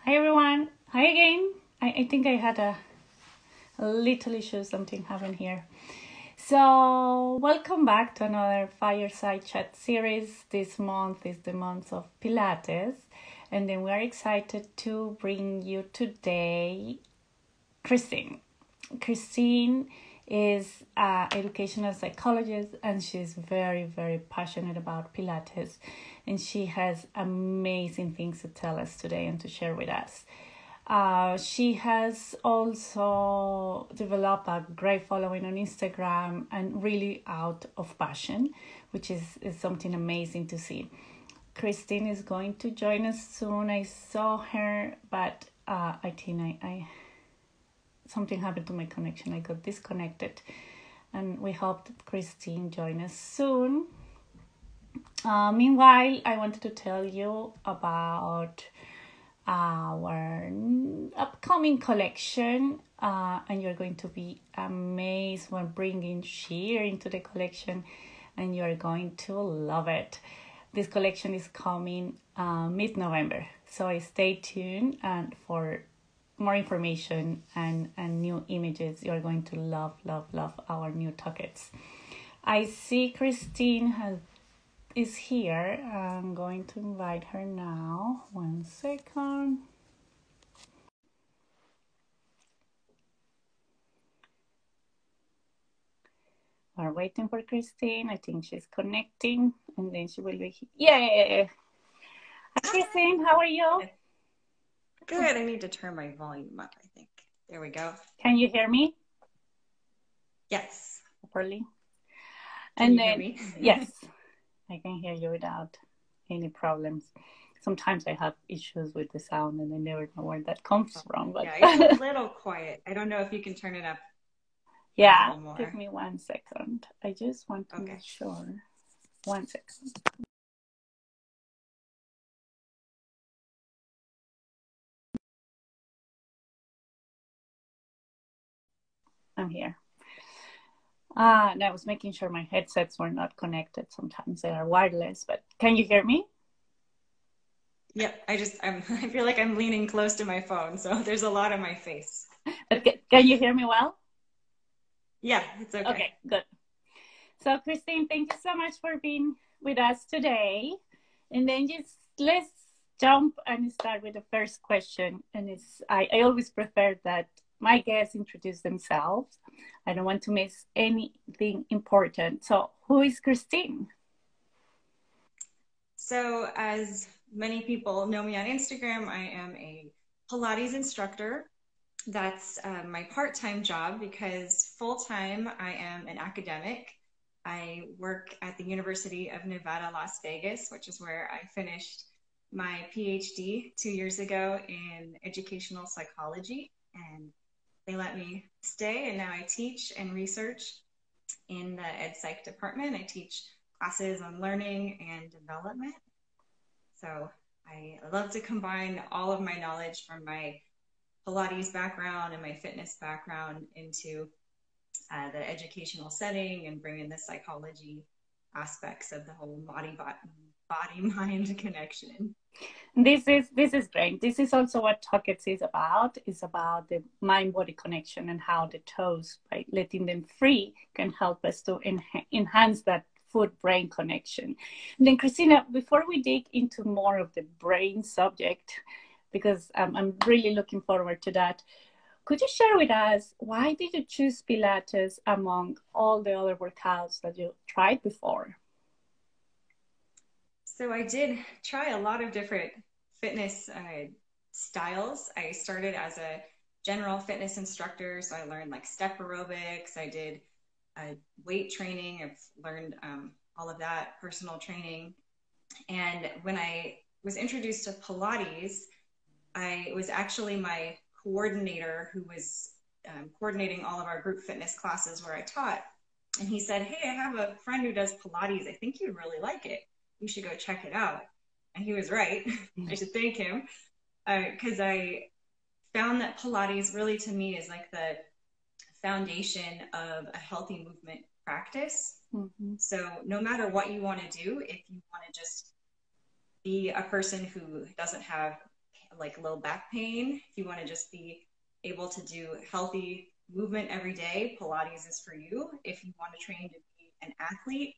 Hi everyone. Hi again. I think I had a little issue, something happened here. So welcome back to another Fireside Chat series. This month is the month of Pilates. And then we're excited to bring you today Christine. Christine is an educational psychologist and she's very, very passionate about Pilates. And she has amazing things to tell us today and to share with us. She has also developed a great following on Instagram and really out of passion, which is something amazing to see. Christine is going to join us soon. I saw her, but I think I something happened to my connection. I got disconnected, and we hope that Christine join us soon. Meanwhile, I wanted to tell you about our upcoming collection, and you're going to be amazed when bringing sheer into the collection, and you're going to love it. This collection is coming mid-November, so stay tuned and for more information and new images. You're going to love our new tuckets. I see Christine is here. I'm going to invite her now. 1 second. We're waiting for Christine. I think she's connecting and then she will be here. Yeah. Hi, Christine. How are you? Good. I need to turn my volume up, I think. There we go. Can you hear me? Yes. Properly? Can you hear me? Yes, I can hear you without any problems. Sometimes I have issues with the sound and I never know where that comes from. But yeah, it's a little quiet. I don't know if you can turn it up. Yeah, a little more. Give me 1 second. I just want to make sure. 1 second. I'm here. And I was making sure my headsets were not connected. Sometimes they are wireless, but can you hear me? Yep. I feel like I'm leaning close to my phone, so there's a lot on my face. But can you hear me well? Yeah, it's okay. Okay, good. So Christine, thank you so much for being with us today. And then let's jump and start with the first question. And I always prefer that my guests introduce themselves. I don't want to miss anything important. So who is Christine? So as many people know me on Instagram, I am a Pilates instructor. That's my part-time job because full-time I am an academic. I work at the University of Nevada, Las Vegas, which is where I finished my PhD 2 years ago in educational psychology. And they let me stay, and now I teach and research in the ed psych department. I teach classes on learning and development. So I love to combine all of my knowledge from my Pilates background and my fitness background into the educational setting and bring in the psychology aspects of the whole body-mind connection. This is great. This is also what Tuckets is about. It's about the mind-body connection and how the toes, by letting them free, can help us to enhance that foot-brain connection. And then, Christina, before we dig into more of the brain subject, because I'm really looking forward to that, could you share with us, why did you choose Pilates among all the other workouts that you tried before? So I did try a lot of different fitness styles. I started as a general fitness instructor, so I learned like step aerobics. I did weight training. I've learned all of that, personal training. And when I was introduced to Pilates, it was actually my coordinator who was coordinating all of our group fitness classes where I taught. And he said, "Hey, I have a friend who does Pilates. I think you'd really like it. You should go check it out." And he was right. I should thank him because I found that Pilates really, to me, is like the foundation of a healthy movement practice. Mm-hmm. So no matter what you want to do, if you want to just be a person who doesn't have like low back pain, if you want to just be able to do healthy movement every day, Pilates is for you. If you want to train to be an athlete,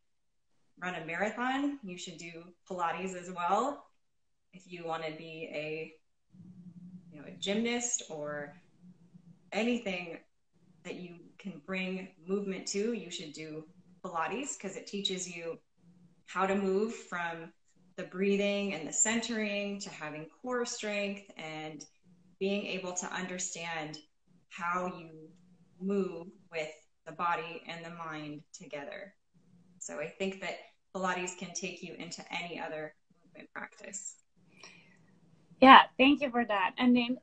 run a marathon, you should do Pilates as well. If you want to be a gymnast or anything that you can bring movement to, you should do Pilates, because it teaches you how to move from the breathing and the centering to having core strength and being able to understand how you move with the body and the mind together. So I think that Pilates can take you into any other movement practice. Yeah, thank you for that. And then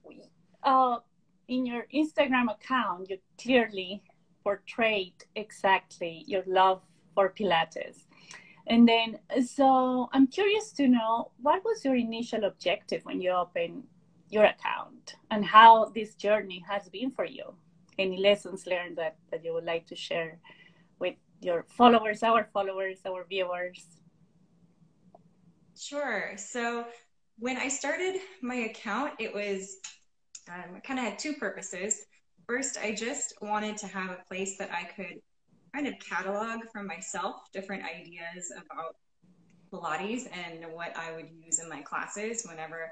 in your Instagram account, you clearly portrayed exactly your love for Pilates. And then, so I'm curious to know, what was your initial objective when you opened your account, and how this journey has been for you? Any lessons learned that you would like to share with your followers, our viewers? Sure. So when I started my account, it was kind of had two purposes. First, I just wanted to have a place that I could kind of catalog from myself different ideas about Pilates and what I would use in my classes. Whenever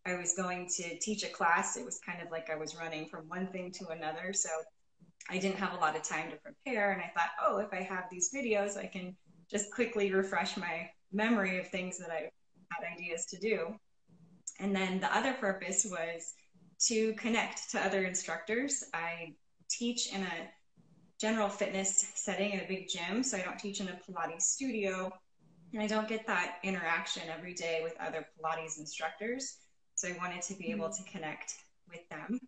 I was going to teach a class, it was kind of like I was running from one thing to another. So I didn't have a lot of time to prepare. And I thought, oh, if I have these videos, I can just quickly refresh my memory of things that I had ideas to do. And then the other purpose was to connect to other instructors. I teach in a general fitness setting in a big gym, so I don't teach in a Pilates studio, and I don't get that interaction every day with other Pilates instructors. So I wanted to be able to connect with them.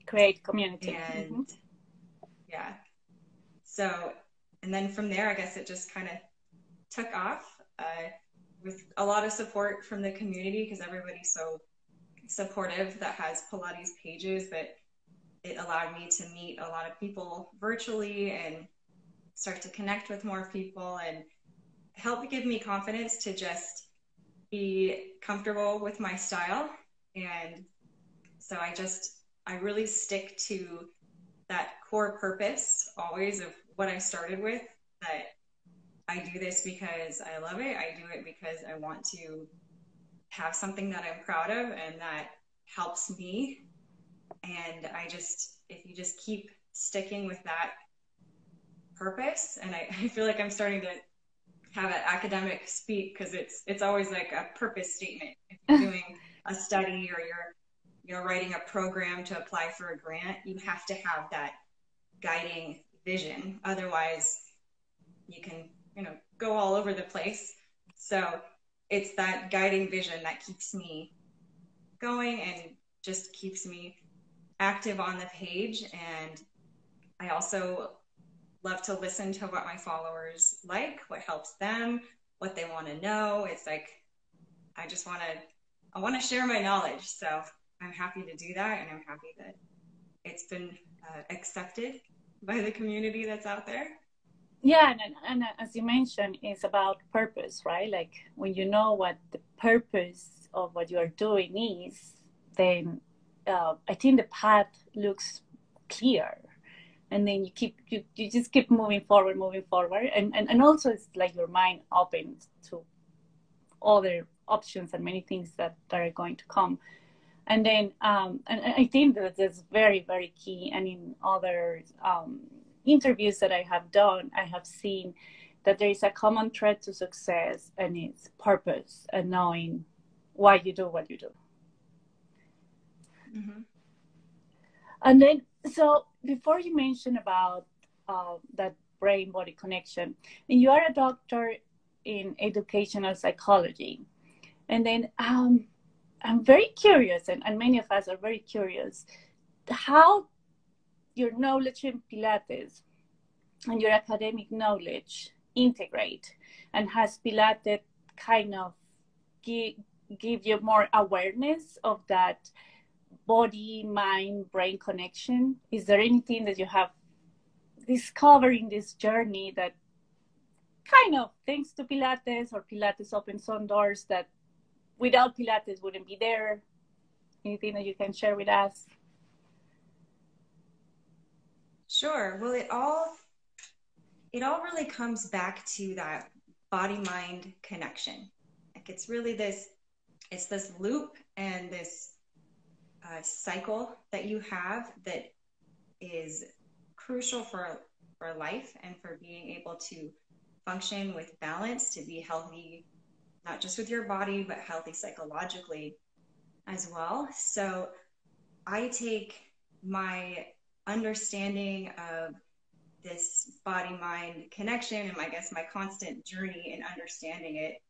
Create community. And yeah. So, and then from there, I guess it just kind of took off with a lot of support from the community, because everybody's so supportive that has Pilates pages, that it allowed me to meet a lot of people virtually and start to connect with more people, and help give me confidence to just be comfortable with my style. And so I really stick to that core purpose always of what I started with, that I do this because I love it. I do it because I want to have something that I'm proud of and that helps me. And if you just keep sticking with that purpose, and I feel like I'm starting to have an academic speak, because it's always like a purpose statement. If you're doing a study or you're writing a program to apply for a grant, you have to have that guiding vision. Otherwise, you can go all over the place. So it's that guiding vision that keeps me going and just keeps me active on the page. And I also love to listen to what my followers like, what helps them, what they want to know. It's like I want to share my knowledge. So I'm happy to do that, and I'm happy that it's been accepted by the community that's out there. Yeah, and as you mentioned, it's about purpose, right? Like when you know what the purpose of what you are doing is, then I think the path looks clear, and then you just keep moving forward, and also it's like your mind opens to other options and many things that are going to come. And then and I think that's very, very key. And in other interviews that I have done, I have seen that there is a common thread to success, and it's purpose and knowing why you do what you do. Mm-hmm. And then, so before you mention about that brain-body connection, and you are a doctor in educational psychology, and then I'm very curious, and many of us are very curious, how your knowledge in Pilates and your academic knowledge integrate, and has Pilates kind of give you more awareness of that body, mind, brain connection? Is there anything that you have discovered in this journey that kind of, thanks to Pilates, or Pilates opens some doors that without Pilates wouldn't be there? Anything that you can share with us? Sure. Well, it all really comes back to that body mind connection. Like it's this loop and this cycle that you have that is crucial for life and for being able to function with balance, to be healthy, not just with your body, but healthy psychologically as well. So I take my understanding of this body mind connection and I guess my constant journey in understanding it.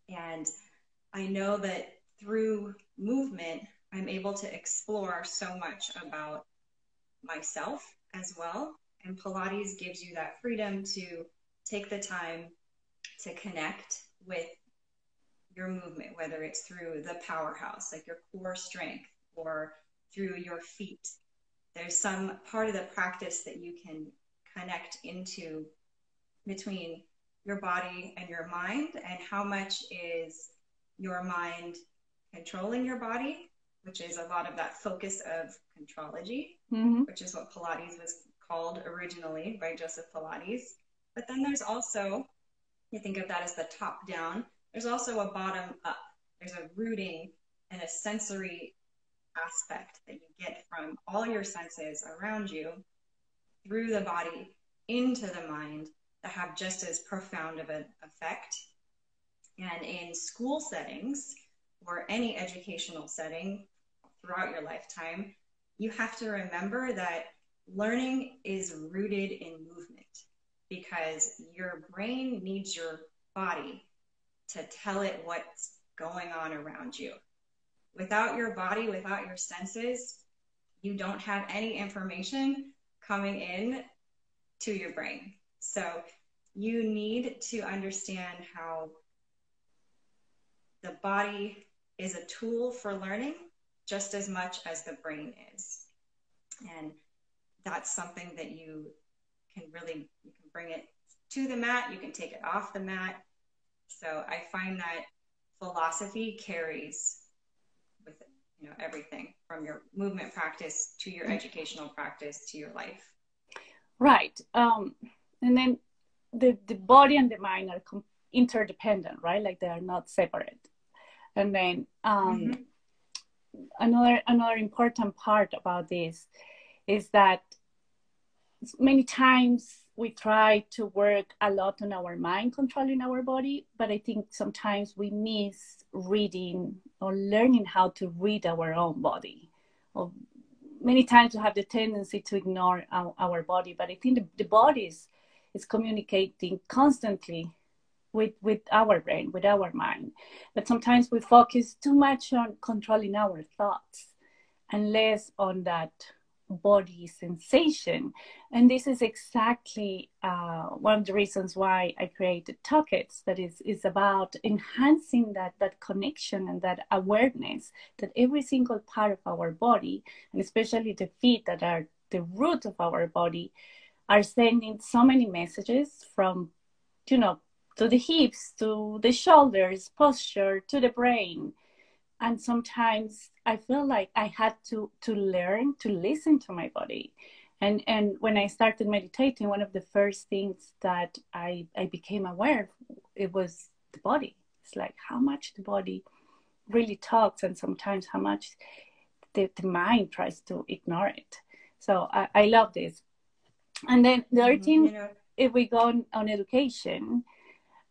And I know that through movement, I'm able to explore so much about myself as well. And Pilates gives you that freedom to take the time to connect with your movement, whether it's through the powerhouse, like your core strength, or through your feet. There's some part of the practice that you can connect into between your body and your mind, and how much is your mind controlling your body, which is a lot of that focus of contrology, which is what Pilates was called originally by Joseph Pilates. But then there's also, you think of that as the top down, there's also a bottom up. There's a rooting and a sensory aspect that you get from all your senses around you through the body into the mind that have just as profound of an effect. And in school settings or any educational setting throughout your lifetime, you have to remember that learning is rooted in movement, because your brain needs your body to tell it what's going on around you. Without your body, without your senses, you don't have any information coming in to your brain. So you need to understand how the body is a tool for learning just as much as the brain is. And that's something that you can bring it to the mat, you can take it off the mat. So I find that philosophy carries with it, everything from your movement practice to your educational practice to your life. Right. And then the body and the mind are interdependent, right? Like they are not separate. And then another important part about this is that many times we try to work a lot on our mind controlling our body, but I think sometimes we miss reading or learning how to read our own body. Or many times we have the tendency to ignore our body, but I think the body is communicating constantly with our brain, with our mind. But sometimes we focus too much on controlling our thoughts and less on that body sensation. And this is exactly one of the reasons why I created Tockets, that is about enhancing that connection and that awareness that every single part of our body, and especially the feet that are the root of our body, are sending so many messages from, to the hips, to the shoulders, posture, to the brain. And sometimes I feel like I had to learn to listen to my body. And when I started meditating, one of the first things that I became aware of, it was the body. It's like how much the body really talks, and sometimes how much the mind tries to ignore it. So I love this. And then the other thing, if we go on education,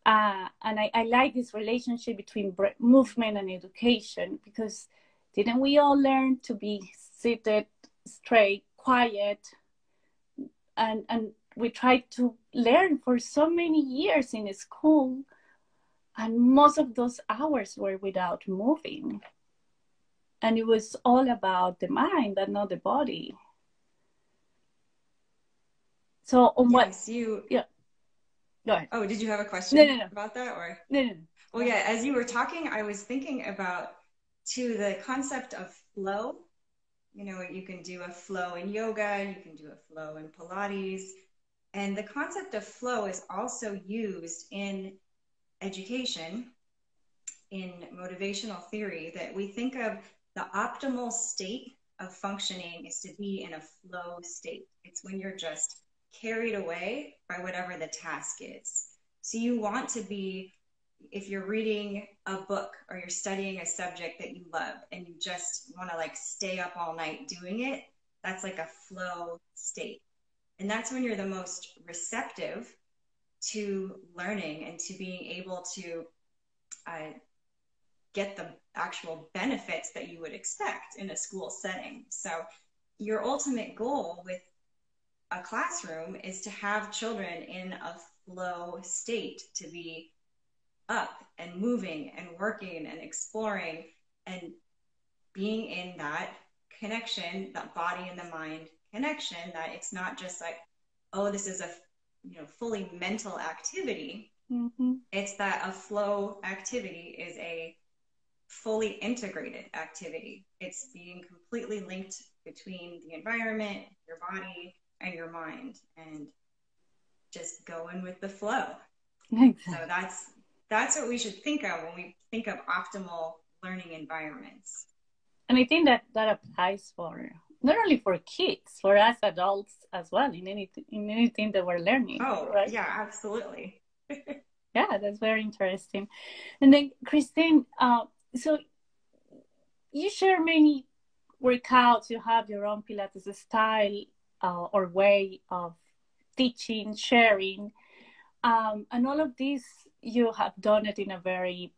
and I like this relationship between movement and education, because didn't we all learn to be seated, straight, quiet? And we tried to learn for so many years in school, and most of those hours were without moving. And it was all about the mind, but not the body. So on yes, yeah. Go ahead. Oh, did you have a question about that? Or No. Well, yeah, as you were talking, I was thinking about, too, the concept of flow. You can do a flow in yoga, you can do a flow in Pilates. And the concept of flow is also used in education, in motivational theory, that we think of the optimal state of functioning is to be in a flow state. It's when you're just carried away by whatever the task is. So you want to be, if you're reading a book or you're studying a subject that you love and you just want to like stay up all night doing it, that's like a flow state. And that's when you're the most receptive to learning and to being able to get the actual benefits that you would expect in a school setting. So your ultimate goal with a classroom is to have children in a flow state, to be up and moving and working and exploring and being in that connection, that body and the mind connection, that it's not just like, oh, this is a fully mental activity. Mm-hmm. It's that a flow activity is a fully integrated activity. It's being completely linked between the environment, your body, and your mind, and just going with the flow. Exactly. So that's what we should think of when we think of optimal learning environments. And I think that applies for not only for kids, for us adults as well, in anything that we're learning. Oh, right? yeah, absolutely. Yeah, that's very interesting. And then, Christine, so you share many workouts, you have your own Pilates style or way of teaching, sharing, and all of this, you have done it in a very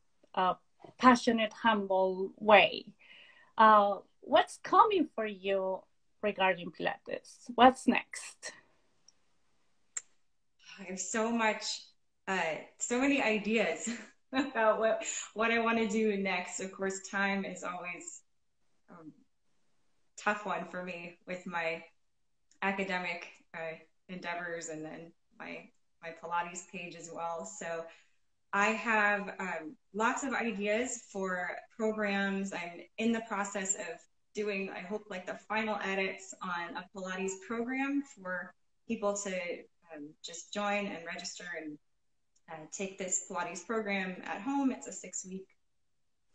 passionate, humble way. What's coming for you regarding Pilates? What's next? I have so many ideas about what I want to do next. Of course, time is always tough one for me with my academic endeavors and then my Pilates page as well. So I have lots of ideas for programs. I'm in the process of doing, I hope, like the final edits on a Pilates program for people to just join and register and take this Pilates program at home. It's a 6-week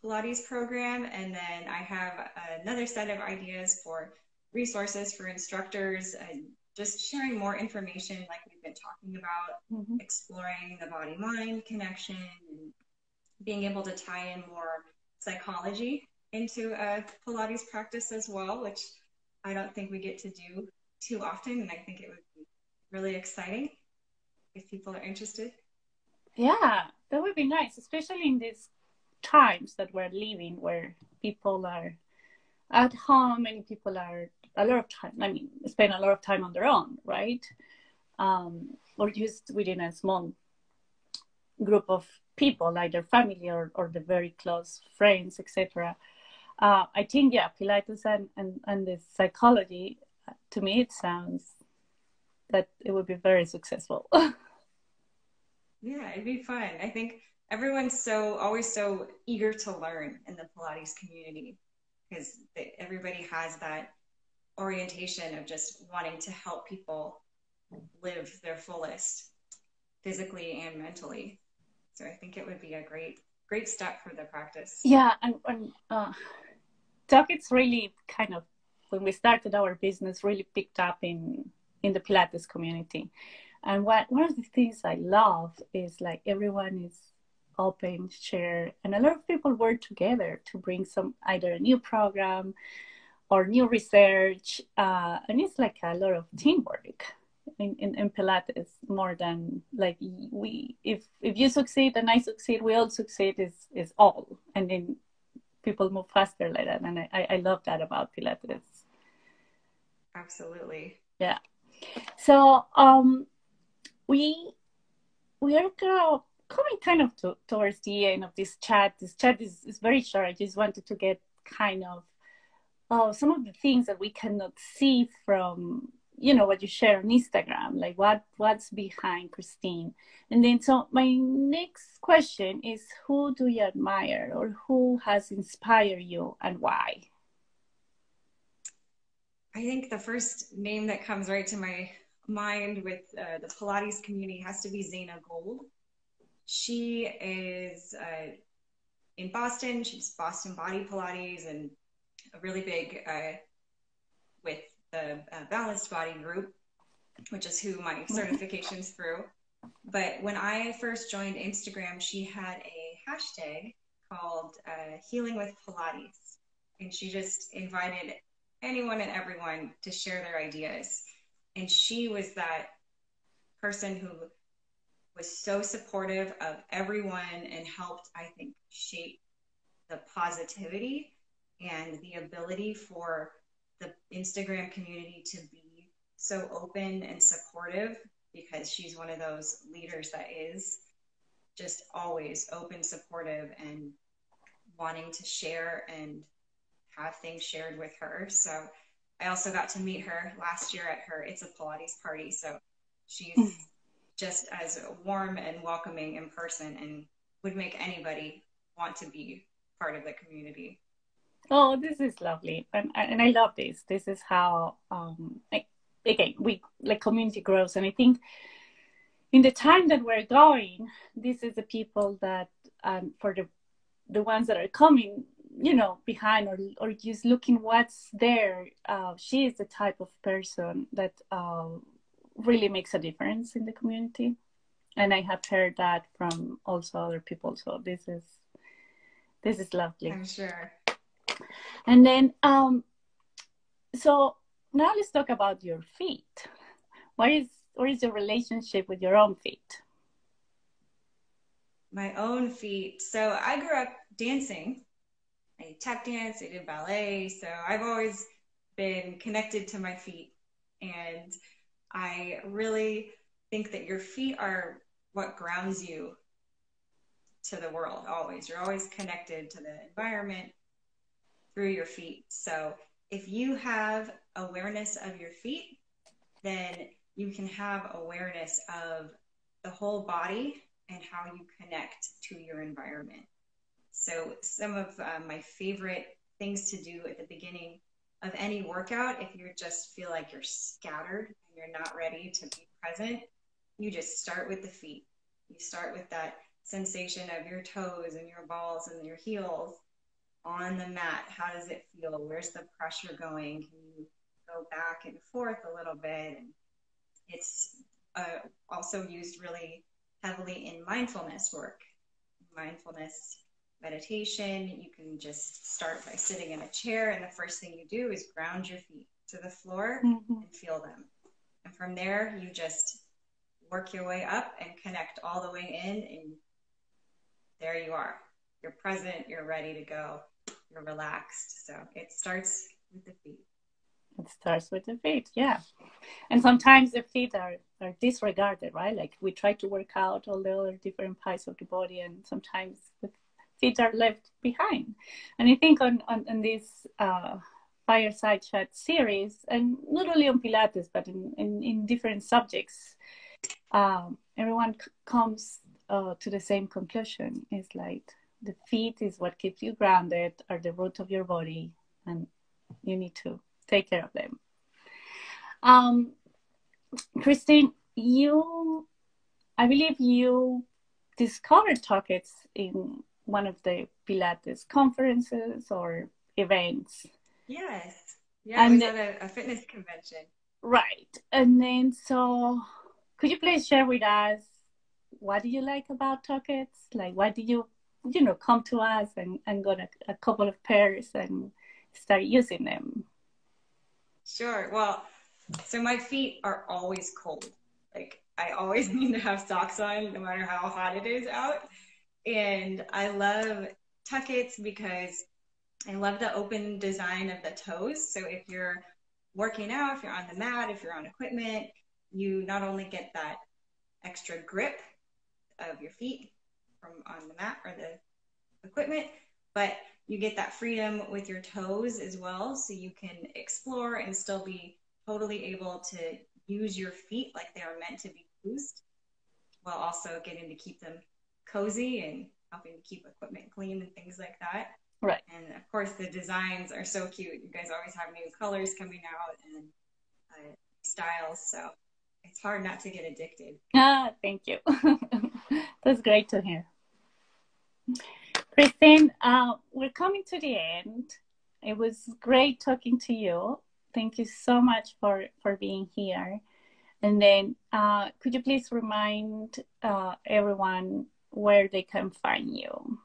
Pilates program. And then I have another set of ideas for resources for instructors and just sharing more information like we've been talking about, exploring the body-mind connection and being able to tie in more psychology into a Pilates practice as well, which I don't think we get to do too often. And I think it would be really exciting if people are interested. Yeah, that would be nice, especially in these times that we're living where people are at home and people are a lot of time, spend a lot of time on their own, right? Or just within a small group of people, like their family or the very close friends, etc. I think, yeah, Pilates and the psychology, to me, it sounds that it would be very successful. Yeah, it'd be fun. I think everyone's always so eager to learn in the Pilates community because everybody has that orientation of just wanting to help people live their fullest physically and mentally. So I think it would be a great step for the practice. Yeah, and talk, it's really kind of, when we started our business, really picked up in the Pilates community. And one of the things I love is like everyone is open, share, and a lot of people work together to bring either a new program or new research, and it's like a lot of teamwork in Pilates, more than like if you succeed and I succeed, we all succeed is all, and then people move faster like that, and I love that about Pilates. Absolutely. Yeah. So we are coming kind of towards the end of this chat. This chat is very short. I just wanted to get kind of some of the things that we cannot see from what you share on Instagram, like what's behind Christine. And then so my next question is, who do you admire or who has inspired you and why? I think the first name that comes right to my mind with the Pilates community has to be Zaina Gold. She is in Boston. She's Boston Body Pilates, and really big with the Balanced Body group, which is who my certification's through. But when I first joined Instagram, she had a hashtag called Healing with Pilates. And she just invited anyone and everyone to share their ideas. And she was that person who was so supportive of everyone and helped, I think, shape the positivity and the ability for the Instagram community to be so open and supportive, because she's one of those leaders that is just always open, supportive, and wanting to share and have things shared with her. So I also got to meet her last year at her It's a Pilates party. So she's just as warm and welcoming in person and would make anybody want to be part of the community. Oh, this is lovely, and I love this. This is how again we like community grows, and I think in the time that we're going, this is the people that for the ones that are coming, behind or just looking what's there. She is the type of person that really makes a difference in the community, and I have heard that from also other people. So this is lovely. I'm sure. And then, so now let's talk about your feet. What is your relationship with your own feet? My own feet. So I grew up dancing. I tap dance, I did ballet. So I've always been connected to my feet. And I really think that your feet are what grounds you to the world always. You're always connected to the environment through your feet. So if you have awareness of your feet, then you can have awareness of the whole body and how you connect to your environment. So some of my favorite things to do at the beginning of any workout, if you just feel like you're scattered and you're not ready to be present, you just start with the feet. You start with that sensation of your toes and your balls and your heels on the mat. How does it feel? Where's the pressure going? Can you go back and forth a little bit? And it's also used really heavily in mindfulness work, mindfulness meditation. You can just start by sitting in a chair, and the first thing you do is ground your feet to the floor and feel them. And from there, you just work your way up and connect all the way in, and there you are. You're present, you're ready to go, you're relaxed. So it starts with the feet. It starts with the feet, yeah. And sometimes the feet are disregarded, right? Like we try to work out all the other different parts of the body, and sometimes the feet are left behind. And I think on this fireside chat series, and not only on Pilates, but in different subjects, everyone comes to the same conclusion. It's like the feet is what keeps you grounded, are the root of your body, and you need to take care of them. Christine, I believe you discovered Talkets in one of the Pilates conferences or events. Yes. Yeah, and it was at a fitness convention. Right. And then, so could you please share with us, what do you like about Talkets? Like, why did you come to us and got a couple of pairs and start using them? Sure. Well, so my feet are always cold. Like I always need to have socks on no matter how hot it is out. And I love Tuckets because I love the open design of the toes. So if you're working out, if you're on the mat, if you're on equipment, you not only get that extra grip of your feet from on the mat or the equipment, but you get that freedom with your toes as well. So you can explore and still be totally able to use your feet like they are meant to be used, while also getting to keep them cozy and helping to keep equipment clean and things like that. Right. And of course, the designs are so cute. You guys always have new colors coming out and styles. So it's hard not to get addicted. Thank you. That's great to hear. Christine, we're coming to the end. It was great talking to you. Thank you so much for being here. And then, could you please remind everyone where they can find you?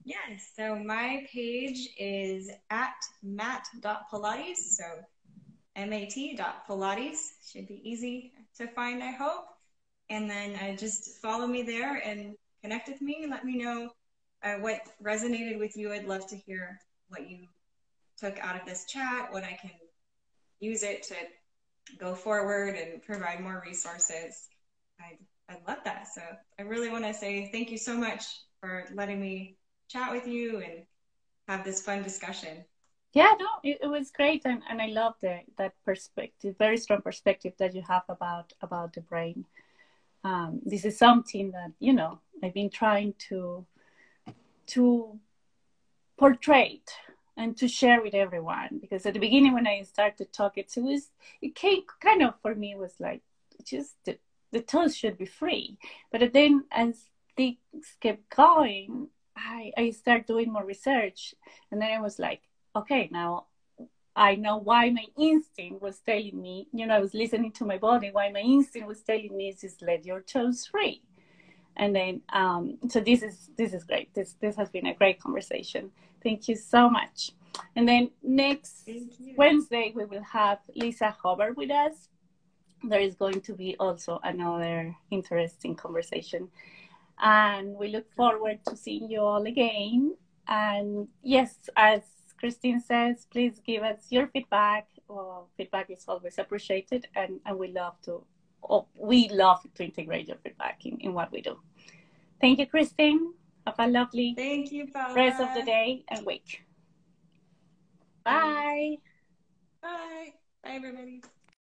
Yes, so my page is at mat.pilates, so mat.pilates. Should be easy to find, I hope. And then just follow me there and connect with me. Let me know what resonated with you. I'd love to hear what you took out of this chat, what I can use it to go forward and provide more resources. I'd love that. So I really want to say thank you so much for letting me chat with you and have this fun discussion. Yeah, no, it was great, and I love that perspective, very strong perspective that you have about the brain. This is something that I've been trying to portray and to share with everyone, because at the beginning when I started to talk, it came kind of, for me, was like, just the tools should be free. But then as things kept going, I started doing more research, and then I was like, okay, now I know why my instinct was telling me, I was listening to my body, why my instinct was telling me is just let your toes free. And then, so this is great. This has been a great conversation. Thank you so much. And then next Wednesday, we will have Lisa Hubbard with us. There is going to be also another interesting conversation. And we look forward to seeing you all again. And yes, as Christine says, please give us your feedback. Feedback is always appreciated, and we love to integrate your feedback in what we do. Thank you, Christine. Have a lovely Thank you, Paula. rest of the day and week. Bye. Bye. Bye, everybody.